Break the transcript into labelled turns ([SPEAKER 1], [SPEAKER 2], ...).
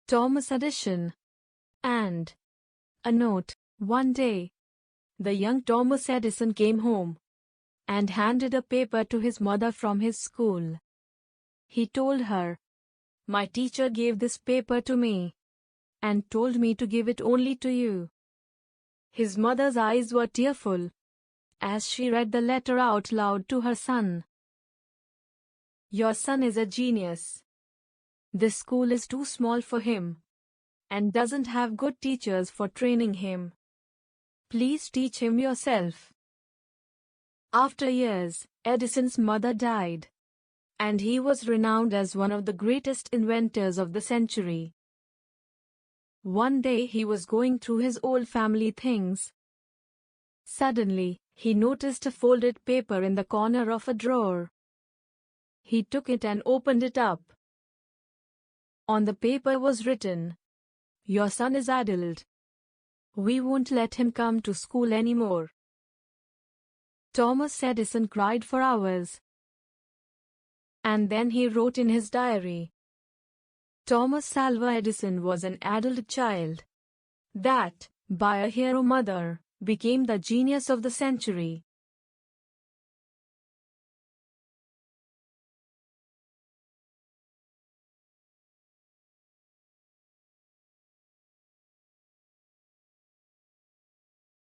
[SPEAKER 1] Thomas Edison. And a note. One day, the young Thomas Edison came home and handed a paper to his mother from his school. He told her, "My teacher gave this paper to me and told me to give it only to you." His mother's eyes were tearful as she read the letter out loud to her son. "Your son is a genius. This school is too small for him and doesn't have good teachers for training him. Please teach him yourself." After years, Edison's mother died, and he was renowned as one of the greatest inventors of the century. One day he was going through his old family things. Suddenly, he noticed a folded paper in the corner of a drawer. He took it and opened it up. On the paper was written, "Your son is adult. We won't let him come to school anymore." Thomas Edison cried for hours. And then he wrote in his diary, "Thomas Alva Edison was an adult child that, by a hero mother, became the genius of the century."